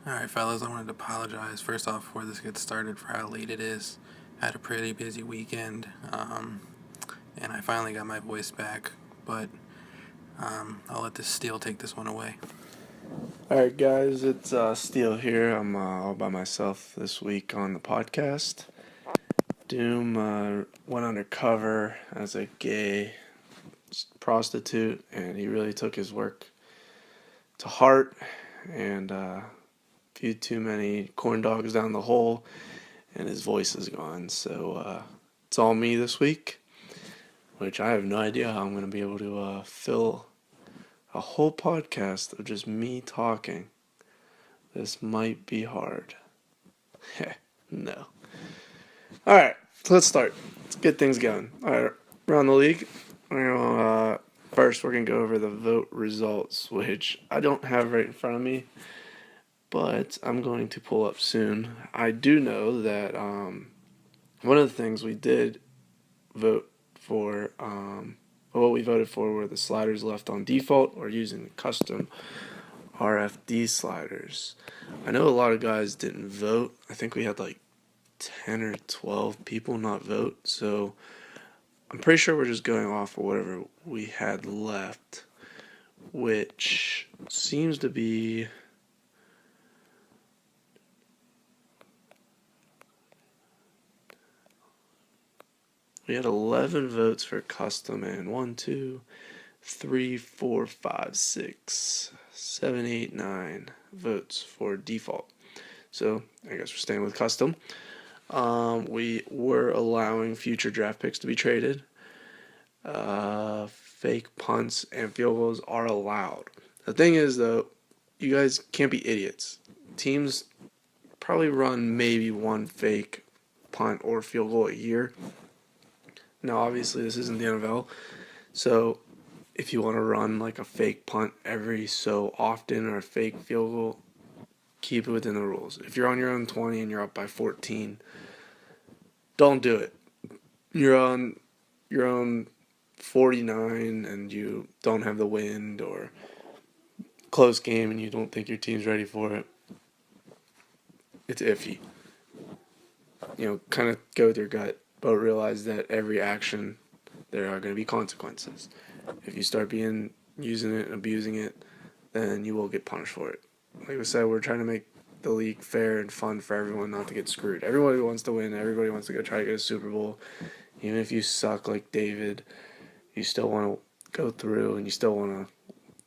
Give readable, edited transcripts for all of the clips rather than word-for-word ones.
Alright, fellas, I wanted to apologize first off before this gets started for how late it is. I had a pretty busy weekend, and I finally got my voice back, but I'll let this Steel take this one away. Alright, guys, it's Steele here. I'm all by myself this week on the podcast. Doom went undercover as a gay prostitute, and he really took his work to heart and few too many corn dogs down the hole, and his voice is gone. So it's all me this week, which I have no idea how I'm going to be able to fill a whole podcast of just me talking. This might be hard. No. Alright, so let's start. Let's get things going. Alright, around the league, first we're going to go over the vote results, which I don't have right in front of me, but I'm going to pull up soon. I do know that one of the things we did vote for, what we voted for were the sliders left on default or using the custom RFD sliders. I know a lot of guys didn't vote. I think we had like 10 or 12 people not vote, so I'm pretty sure we're just going off of whatever we had left, which seems to be we had 11 votes for custom and 1, 2, 3, 4, 5, 6, 7, 8, 9 votes for default. So I guess we're staying with custom. We were allowing future draft picks to be traded. Fake punts and field goals are allowed. The thing is, though, you guys can't be idiots. Teams probably run maybe one fake punt or field goal a year. Now, obviously, this isn't the NFL, so if you want to run like a fake punt every so often or a fake field goal, keep it within the rules. If you're on your own 20 and you're up by 14, don't do it. You're on your own 49 and you don't have the wind or close game and you don't think your team's ready for it. It's iffy. Kind of go with your gut, but realize that every action, there are going to be consequences. If you start using it and abusing it, then you will get punished for it. Like I said, we're trying to make the league fair and fun for everyone, not to get screwed. Everybody wants to win. Everybody wants to go try to get a Super Bowl. Even if you suck like David, you still want to go through and you still want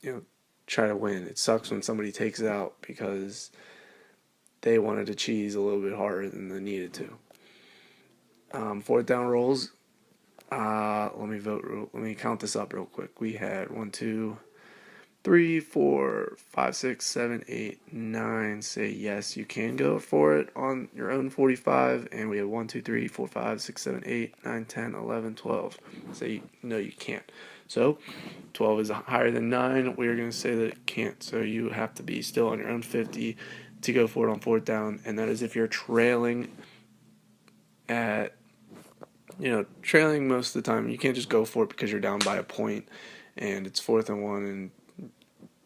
to, try to win. It sucks when somebody takes it out because they wanted to cheese a little bit harder than they needed to. Fourth down rolls. Let me count this up real quick. We had 1, 2, 3, 4, 5, 6, 7, 8, 9 say yes, you can go for it on your own 45, and we have 1, 2, 3, 4, 5, 6, 7, 8, 9, 10, 11, 12 say no, you can't. So 12 is higher than 9. We're going to say that it can't. So you have to be still on your own 50 to go for it on fourth down, and that is if you're trailing trailing most of the time. You can't just go for it because you're down by a point and it's 4th and 1, and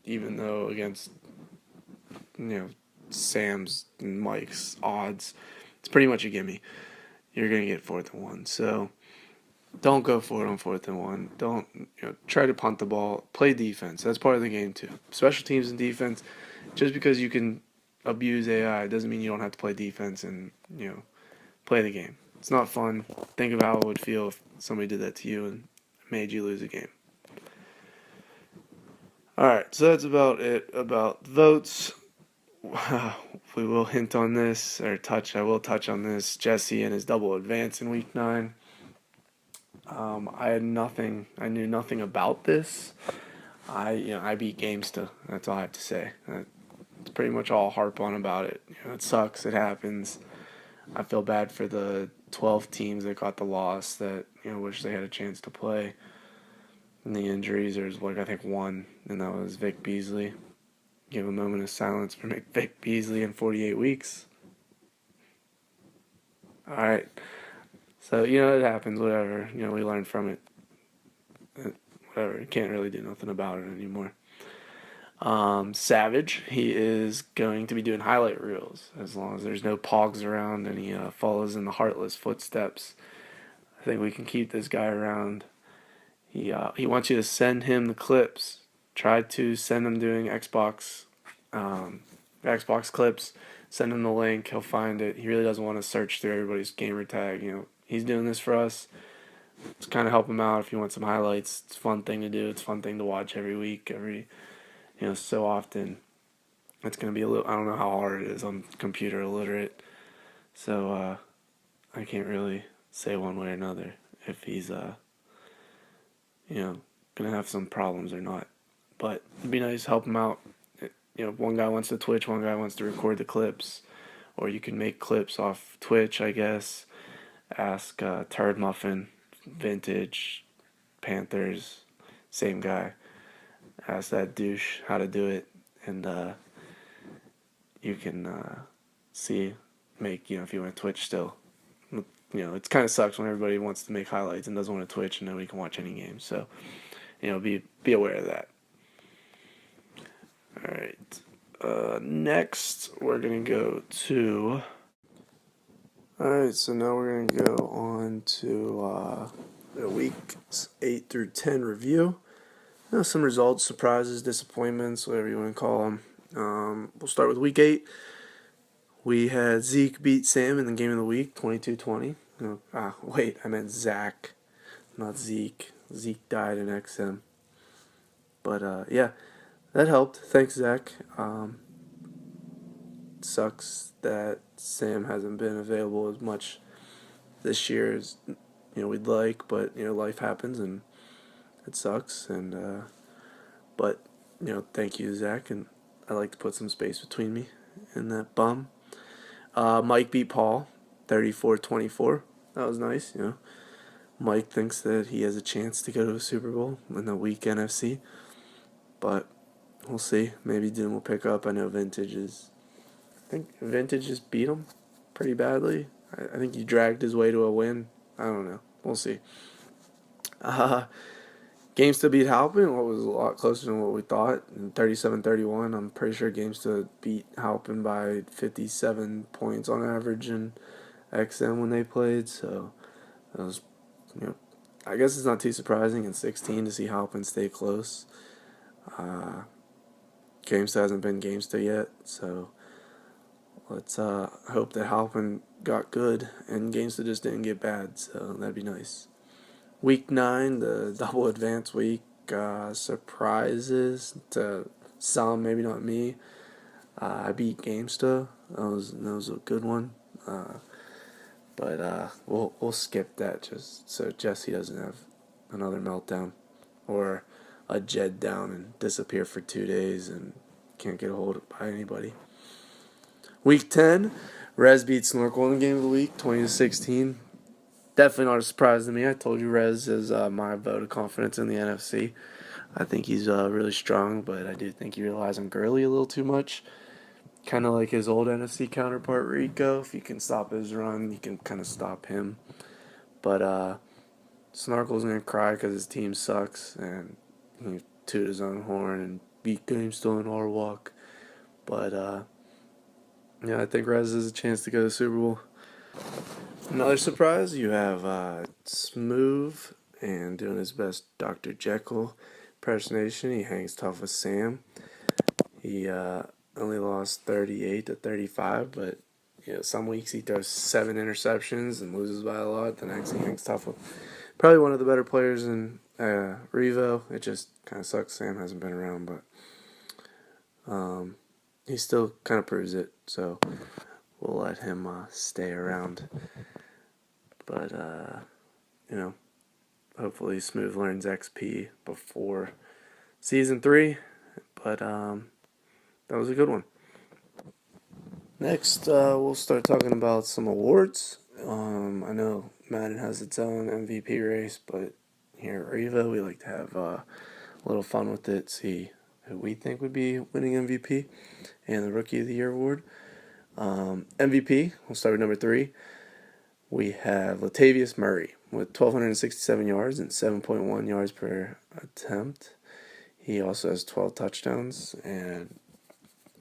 even though against Sam's and Mike's odds, it's pretty much a gimme. You're gonna get 4th and 1. So don't go for it on 4th and 1. Don't try to punt the ball. Play defense. That's part of the game too. Special teams and defense. Just because you can abuse AI doesn't mean you don't have to play defense and play the game. It's not fun. Think of how it would feel if somebody did that to you and made you lose a game. Alright, so that's about it about votes. We will hint on this, I will touch on this. Jesse and his double advance in week 9. I knew nothing about this. I beat Gamesta. That's all I have to say. That's pretty much all I'll harp on about it. It sucks. It happens. I feel bad for the 12 teams that got the loss that wish they had a chance to play. And the injuries, there's I think one, and that was Vic Beasley. Give a moment of silence for Vic Beasley in 48 weeks. All right. So it happens. Whatever. We learn from it. Whatever. You can't really do nothing about it anymore. Savage, he is going to be doing highlight reels as long as there's no pogs around and he follows in the Heartless footsteps. I think we can keep this guy around. He wants you to send him the clips. Try to send him doing Xbox clips. Send him the link. He'll find it. He really doesn't want to search through everybody's gamer tag. He's doing this for us. Just kind of help him out if you want some highlights. It's a fun thing to do. It's a fun thing to watch every week. So often. It's gonna be a little. I don't know how hard it is. I'm computer illiterate, so I can't really say one way or another if he's gonna have some problems or not. But it'd be nice to help him out. One guy wants to Twitch, one guy wants to record the clips, or you can make clips off Twitch, I guess. Ask Turd Muffin, Vintage, Panthers, same guy. Ask that douche how to do it, and you can if you want to Twitch still. It kind of sucks when everybody wants to make highlights and doesn't want to Twitch and nobody can watch any games. So, be aware of that. All right. Next, we're going to go to... Alright, so now we're going to go on to the weeks 8 through 10 review. Some results, surprises, disappointments, whatever you want to call them. We'll start with week 8. We had Zeke beat Sam in the game of the week, 22-20. Wait, I meant Zach, not Zeke. Zeke died in XM. But, yeah, that helped. Thanks, Zach. Sucks that Sam hasn't been available as much this year as we'd like, but life happens and it sucks. And but thank you, Zach, and I like to put some space between me and that bum. Mike beat Paul, 34-24. That was nice. Mike thinks that he has a chance to go to a Super Bowl in the weak NFC, but we'll see. Maybe Doom will pick up. I know Vintage just beat him pretty badly. I think he dragged his way to a win. I don't know. We'll see. Gamesta beat Halpin, what was a lot closer than what we thought. 37-31. I'm pretty sure Gamesta beat Halpin by 57 points on average in XM when they played. So that was, I guess it's not too surprising in 16 to see Halpin stay close. Gamesta hasn't been Gamesta yet, so let's hope that Halpin got good and Gamesta just didn't get bad, so that'd be nice. Week 9, the double advance week, surprises to some, maybe not me. I beat Gamesta. That was a good one. But we'll skip that just so Jesse doesn't have another meltdown or a Jed down and disappear for 2 days and can't get a hold of by anybody. Week 10, Rez beat Snorkel in the game of the week, 20-16. Definitely not a surprise to me. I told you Rez is my vote of confidence in the NFC. I think he's really strong, but I do think he relies on Gurley a little too much. Kind of like his old NFC counterpart, Rico. If you can stop his run, you can kind of stop him. But Snarkle's going to cry because his team sucks, and he toot his own horn and beat Gamesta in our walk. But, I think Rez has a chance to go to the Super Bowl. Another surprise, you have Smooth and doing his best Dr. Jekyll impersonation. He hangs tough with Sam. He only lost 38-35, but some weeks he throws 7 interceptions and loses by a lot. The next he hangs tough with probably one of the better players in Revo. It just kind of sucks Sam hasn't been around, but he still kind of proves it, so we'll let him stay around. But, hopefully Smooth learns XP before Season 3. But that was a good one. Next, we'll start talking about some awards. I know Madden has its own MVP race, but here at Revo, we like to have a little fun with it, see who we think would be winning MVP and the Rookie of the Year award. MVP, we'll start with number 3. We have Latavius Murray with 1,267 yards and 7.1 yards per attempt. He also has 12 touchdowns, and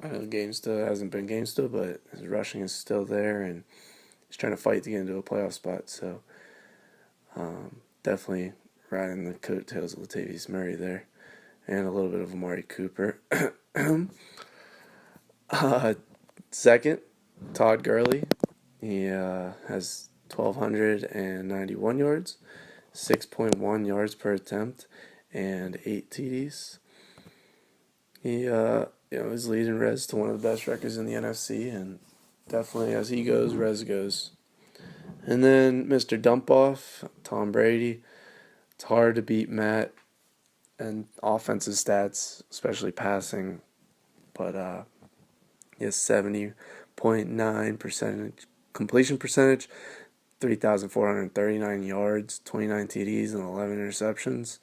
I know Gamesta hasn't been Gamesta, but his rushing is still there, and he's trying to fight to get into a playoff spot. So definitely riding the coattails of Latavius Murray there, and a little bit of Amari Cooper. Second, Todd Gurley. He has 1,291 yards, 6.1 yards per attempt, and 8 TDs. He is leading Rez to one of the best records in the NFC, and definitely as he goes, Rez goes. And then Mr. Dump-Off, Tom Brady. It's hard to beat Matt and offensive stats, especially passing, but he has 70.9% completion percentage, 3,439 yards, 29 TDs, and 11 interceptions.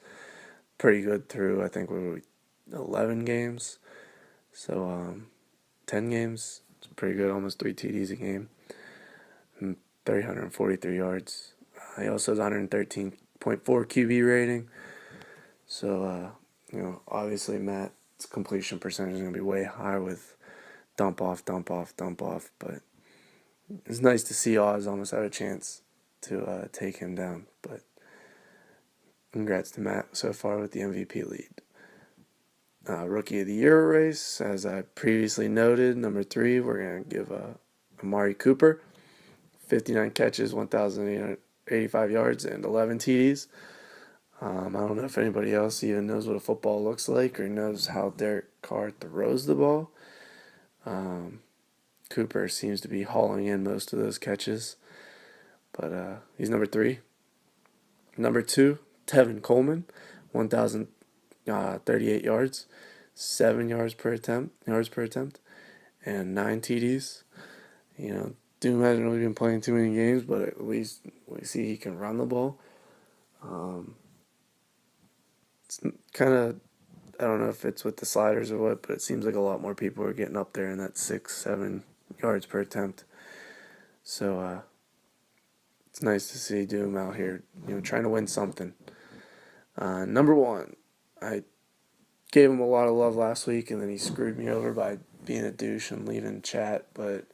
Pretty good through, I think, 11 games. So 10 games, it's pretty good, almost 3 TDs a game, and 343 yards. He also has 113.4 QB rating. So, obviously Matt's completion percentage is going to be way high with dump off, but it's nice to see Oz almost had a chance to take him down. But congrats to Matt so far with the MVP lead. Rookie of the Year race, as I previously noted, number 3, we're going to give Amari Cooper, 59 catches, 1,885 yards, and 11 TDs. I don't know if anybody else even knows what a football looks like or knows how Derek Carr throws the ball. Cooper seems to be hauling in most of those catches, but he's number 3. Number 2, Tevin Coleman, 1,038 yards, 7 yards per attempt, and 9 TDs. Doom hasn't really been playing too many games, but at least we see he can run the ball. It's kind of, I don't know if it's with the sliders or what, but it seems like a lot more people are getting up there in that 6-7 yards per attempt. So it's nice to see Doom out here, trying to win something. Number 1, I gave him a lot of love last week, and then he screwed me over by being a douche and leaving chat, but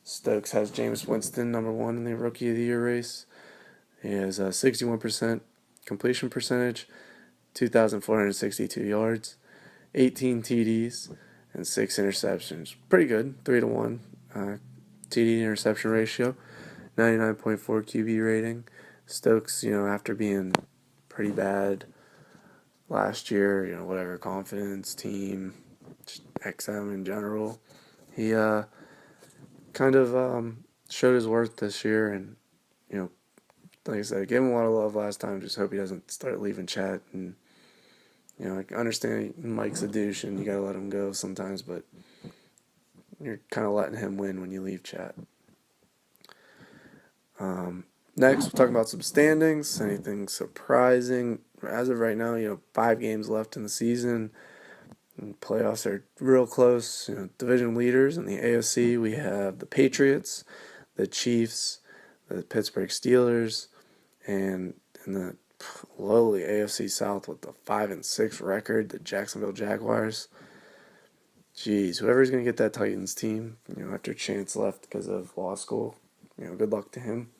Stokes has Jameis Winston number 1 in the Rookie of the Year race. He has a 61% completion percentage, 2,462 yards, 18 TDs, and 6 interceptions. Pretty good, 3-1 TD interception ratio, 99.4 QB rating. Stokes, after being pretty bad last year, whatever, confidence, team, XM in general, he kind of showed his worth this year, and like I said, I gave him a lot of love last time. Just hope he doesn't start leaving chat. And I understand Mike's a douche and you gotta let him go sometimes, but you're kind of letting him win when you leave chat. Next, we'll talk about some standings. Anything surprising? As of right now, 5 games left in the season. And playoffs are real close. Division leaders in the AFC, we have the Patriots, the Chiefs, the Pittsburgh Steelers, and in the lowly AFC South with the 5-6 record, the Jacksonville Jaguars. Jeez, whoever's going to get that Titans team, after Chance left because of law school, good luck to him.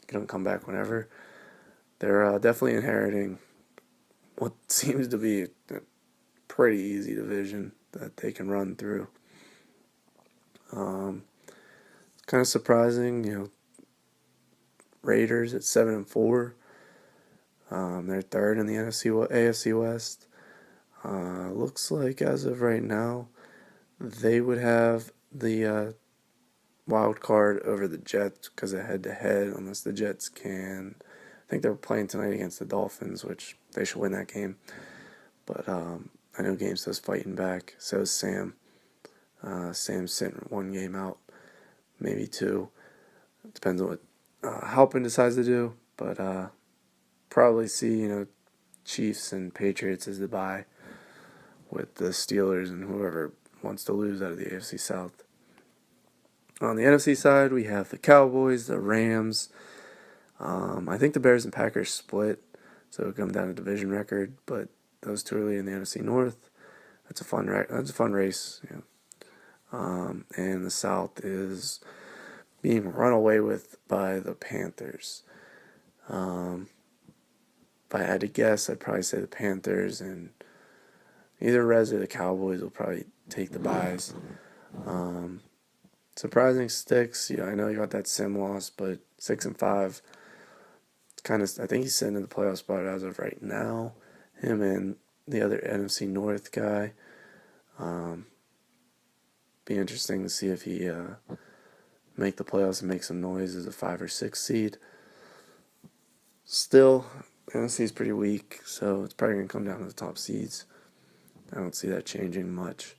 Can come back whenever. They're definitely inheriting what seems to be a pretty easy division that they can run through. It's kind of surprising, Raiders at 7-4. They're third in the AFC West. Looks like as of right now, they would have the wild card over the Jets because of head-to-head, unless the Jets can. I think they're playing tonight against the Dolphins, which they should win that game. But I know Gamestu's fighting back. So is Sam. Sam's sitting 1 game out, maybe 2. It depends on what Halpin decides to do. But probably see, Chiefs and Patriots as the bye with the Steelers and whoever wants to lose out of the AFC South. On the NFC side, we have the Cowboys, the Rams. I think the Bears and Packers split, so it'll come down to division record. But those two early in the NFC North. That's a fun race. Yeah. And the South is being run away with by the Panthers. If I had to guess, I'd probably say the Panthers, and either Reds or the Cowboys will probably take the byes. Surprising sticks. I know you got that sim loss, but 6-5. It's kind of. I think he's sitting in the playoff spot as of right now. Him and the other NFC North guy. Be interesting to see if he make the playoffs and make some noise as a 5 or 6 seed. Still, NFC is pretty weak, so it's probably gonna come down to the top seeds. I don't see that changing much.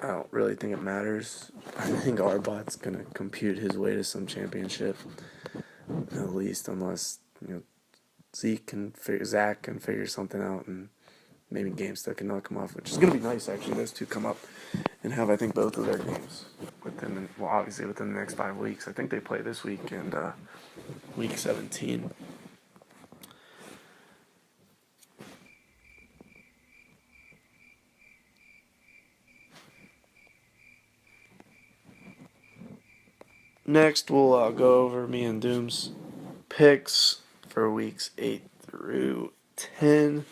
I don't really think it matters. I think Arbot's going to compute his way to some championship, at least, unless Zach can figure something out, and maybe GameStop can knock him off, which is going to be nice, actually. Those two come up and have, I think, both of their games obviously within the next 5 weeks. I think they play this week and week 17. Next, we'll go over me and Doom's picks for weeks 8 through 10.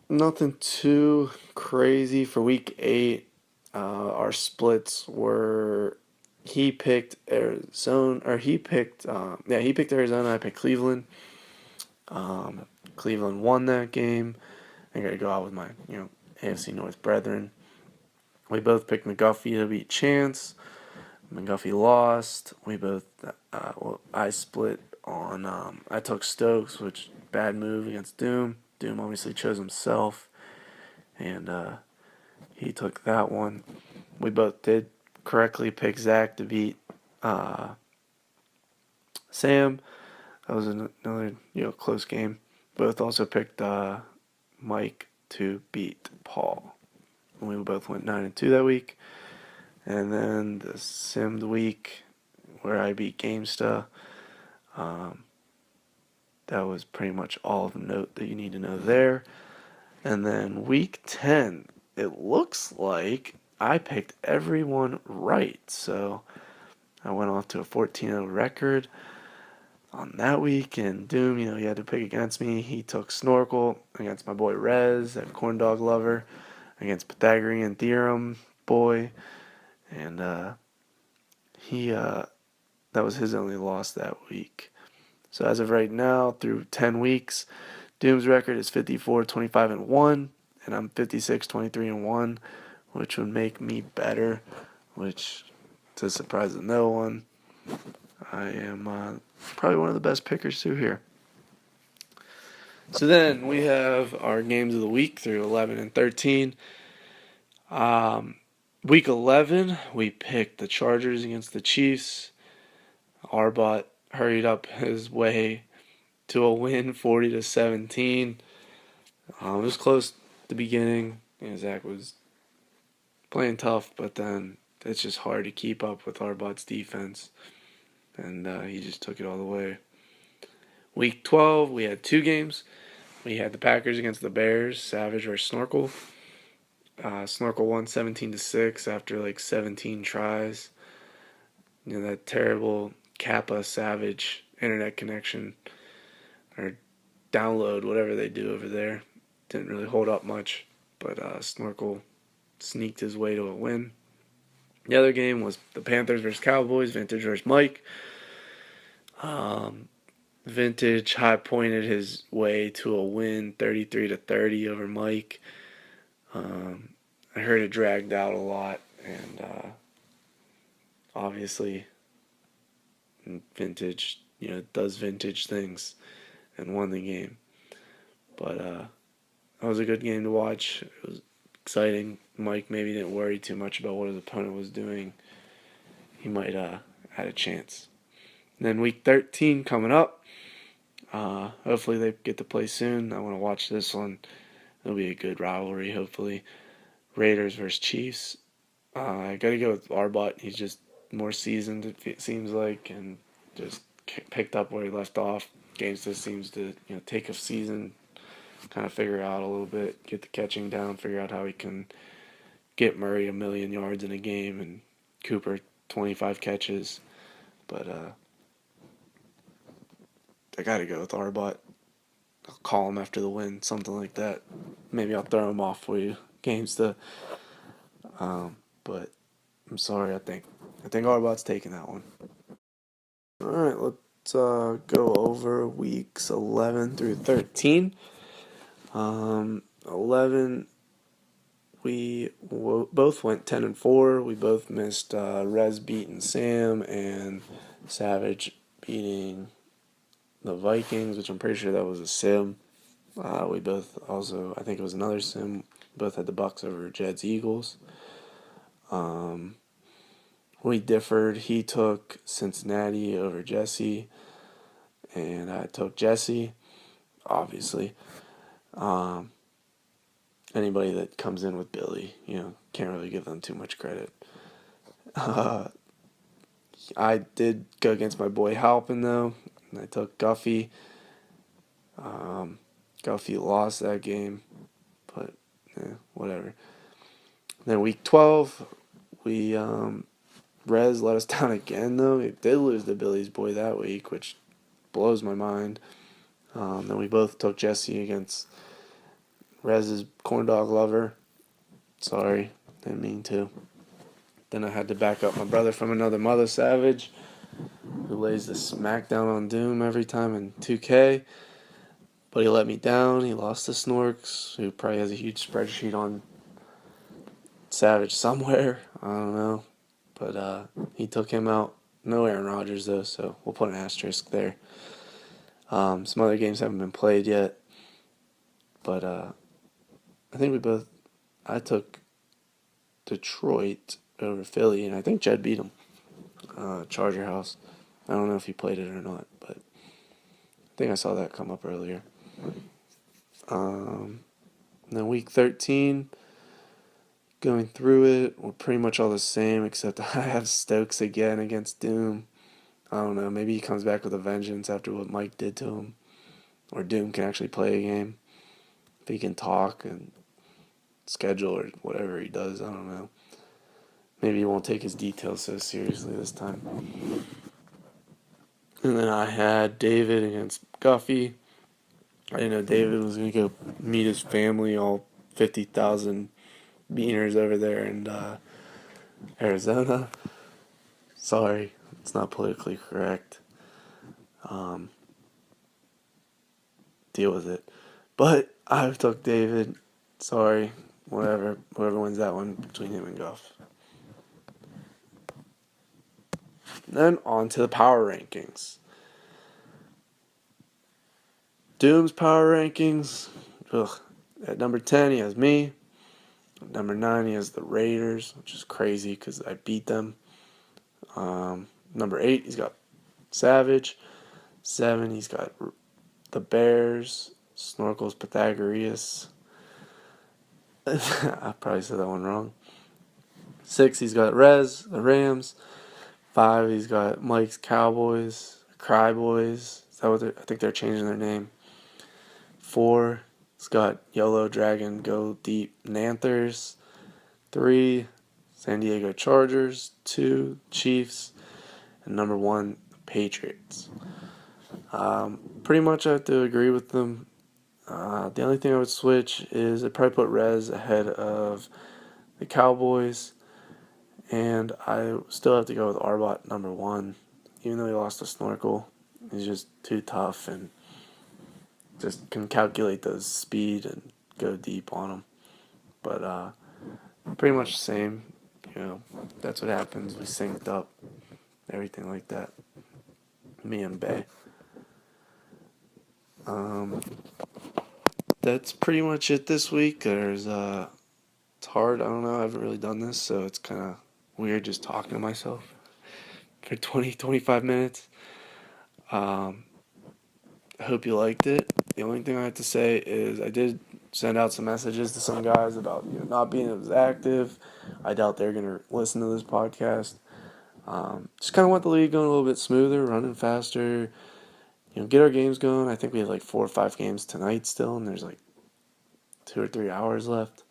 Nothing too crazy for week 8. Our splits were he picked Arizona. He picked Arizona. I picked Cleveland. Cleveland won that game. I got to go out with my AFC North brethren. We both picked McGuffey to beat Chance. McGuffey lost. We both, I split on, I took Stokes, which bad move against Doom. Doom obviously chose himself, and he took that one. We both did correctly pick Zach to beat Sam. That was another, close game. Both also picked Mike to beat Paul. We both went 9-2 that week. And then the simmed week where I beat GameStop. That was pretty much all of the note that you need to know there. And then week 10, it looks like I picked everyone right. So I went off to a 14-0 record on that week. And Doom, he had to pick against me. He took Snorkel against my boy Rez, that corn dog lover, against Pythagorean Theorem boy. And that was his only loss that week. So as of right now, through 10 weeks, Doom's record is 54-25-1, and I'm 56-23-1, which would make me better, which, to the surprise of no one, I am probably one of the best pickers too here. So then we have our games of the week through 11 and 13. Week 11, we picked the Chargers against the Chiefs. Arbot hurried up his way to a win, 40-17. It was close at the beginning. Zach was playing tough, but then it's just hard to keep up with Arbot's defense. And he just took it all the way. Week 12, we had 2 games. We had the Packers against the Bears, Savage versus Snorkel. Snorkel won 17-6 after like 17 tries. That terrible Kappa Savage internet connection or download, whatever they do over there, didn't really hold up much. But Snorkel sneaked his way to a win. The other game was the Panthers versus Cowboys, Vintage versus Mike. Vintage high-pointed his way to a win, 33-30 over Mike. I heard it dragged out a lot, and obviously Vintage, does Vintage things and won the game. But that was a good game to watch. It was exciting. Mike maybe didn't worry too much about what his opponent was doing. He might had a chance. And then week 13 coming up. Hopefully they get to play soon. I want to watch this one. It'll be a good rivalry, hopefully. Raiders versus Chiefs. I got to go with Arbot. He's just more seasoned, it seems like, and just picked up where he left off. Games just seems to take a season, kind of figure out a little bit, get the catching down, figure out how he can get Murray 1,000,000 yards in a game and Cooper 25 catches. But I got to go with Arbot. I'll call him after the win, something like that. Maybe I'll throw him off for you games to. But I'm sorry. I think Arbot's taking that one. All right, let's go over weeks 11 through 13. 11, we both went 10-4. We both missed Rez beating Sam and Savage beating the Vikings, which I'm pretty sure that was a sim. We both also, I think it was another sim. Both had the Bucks over Jets Eagles. We differed. He took Cincinnati over Jesse, and I took Jesse, obviously. Anybody that comes in with Billy, can't really give them too much credit. I did go against my boy Halpin, though, and I took Guffey. Guffey lost that game, but whatever. Then week 12, we Rez let us down again, though. He did lose to Billy's boy that week, which blows my mind. Then we both took Jesse against Rez's corn dog lover. Sorry, didn't mean to. Then I had to back up my brother from another mother, Savage, who lays the smackdown on Doom every time in 2K. But he let me down. He lost to Snorks, who probably has a huge spreadsheet on Savage somewhere. I don't know. But he took him out. No Aaron Rodgers, though, so we'll put an asterisk there. Some other games haven't been played yet. But I think I took Detroit over Philly, and I think Jed beat him. Charger House. I don't know if he played it or not, but I think I saw that come up earlier. Then week 13, going through it, we're pretty much all the same, except I have Stokes again against Doom. I don't know, maybe he comes back with a vengeance after what Mike did to him. Or Doom can actually play a game. If he can talk and schedule or whatever he does, I don't know. Maybe he won't take his details so seriously this time. And then I had David against Guffey. I didn't know David was going to go meet his family, all 50,000 beaners over there in Arizona. Sorry, it's not politically correct. Deal with it. But I took David. Sorry, whatever. Whoever wins that one between him and Guff. Then on to the power rankings. Doom's power rankings. At number 10, he has me. At number 9, he has the Raiders, which is crazy because I beat them. Number 8, he's got Savage. 7, he's got the Bears. Snorkels Pythagoras. I probably said that one wrong. 6, he's got Rez, the Rams. 5, he's got Mike's Cowboys, Cry Boys. Is that what I think they're changing their name. 4, he's got Yellow Dragon, Go Deep, Nanthers. 3, San Diego Chargers. 2, Chiefs. And number 1, Patriots. Pretty much I have to agree with them. The only thing I would switch is I'd probably put Rez ahead of the Cowboys. And I still have to go with Arbot number 1. Even though he lost to Snorkel, he's just too tough and just can calculate the speed and go deep on him. But pretty much the same. That's what happens. We synced up, everything like that. Me and Bay. That's pretty much it this week. It's hard. I don't know. I haven't really done this, so it's kind of weird just talking to myself for 20-25 minutes. I hope you liked it. The only thing I have to say is I did send out some messages to some guys about not being as active. I doubt they're going to listen to this podcast. Just kind of want the league going a little bit smoother, running faster, get our games going. I think we have like 4 or 5 games tonight still, and there's like 2 or 3 hours left.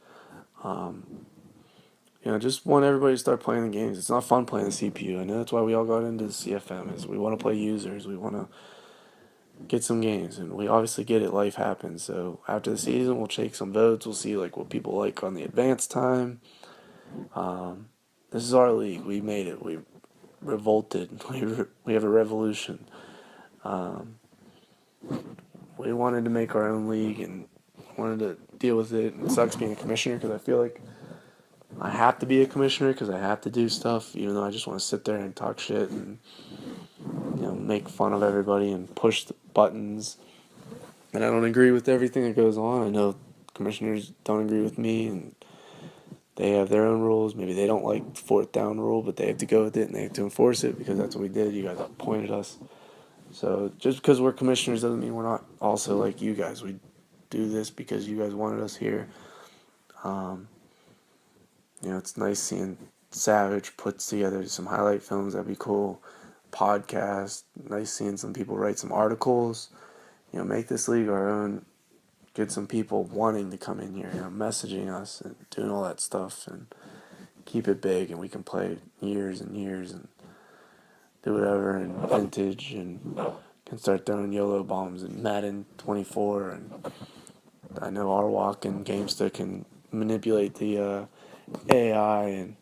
Just want everybody to start playing the games. It's not fun playing the CPU. I know that's why we all got into the CFM, is we want to play users. We want to get some games, and we obviously get it. Life happens. So after the season, we'll take some votes. We'll see like what people like on the advanced time. This is our league. We made it. We revolted. We have a revolution. We wanted to make our own league and wanted to deal with it. It sucks being a commissioner because I feel like I have to be a commissioner because I have to do stuff, even though I just want to sit there and talk shit and make fun of everybody and push the buttons. And I don't agree with everything that goes on. I know commissioners don't agree with me, and they have their own rules. Maybe they don't like the 4th down rule, but they have to go with it and they have to enforce it because that's what we did. You guys appointed us. So just because we're commissioners doesn't mean we're not also like you guys. We do this because you guys wanted us here. It's nice seeing Savage put together some highlight films. That'd be cool. Podcast. Nice seeing some people write some articles. Make this league our own. Get some people wanting to come in here, messaging us and doing all that stuff, and keep it big, and we can play years and years and do whatever, and vintage, and can start throwing YOLO bombs and Madden 24, and I know Arwalk and GameStop can manipulate the AI and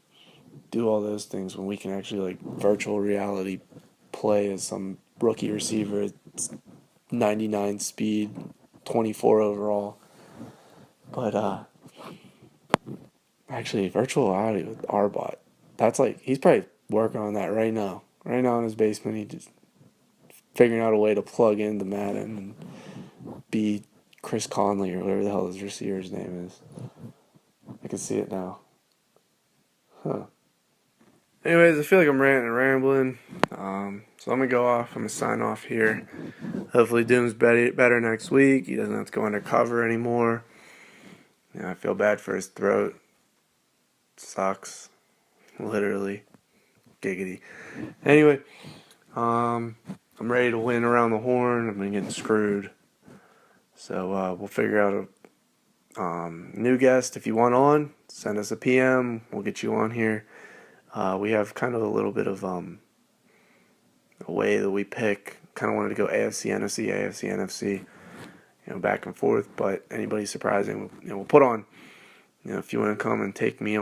do all those things when we can actually like virtual reality play as some rookie receiver. It's 99 speed, 24 overall. But actually, virtual reality with Arbot, that's like, he's probably working on that right now. Right now in his basement, he just figuring out a way to plug into Madden and be Chris Conley or whatever the hell his receiver's name is. I can see it now. Huh. Anyways, I feel like I'm ranting and rambling. So I'm going to go off. I'm going to sign off here. Hopefully Doom's better next week. He doesn't have to go undercover anymore. I feel bad for his throat. Sucks. Literally. Giggity. Anyway, I'm ready to win around the horn. I've been getting screwed. So we'll figure out a new guest. If you want on, send us a PM. We'll get you on here. We have kind of a little bit of a way that we pick. Kind of wanted to go AFC, NFC, AFC, NFC, back and forth. But anybody surprising, we'll put on. If you want to come and take me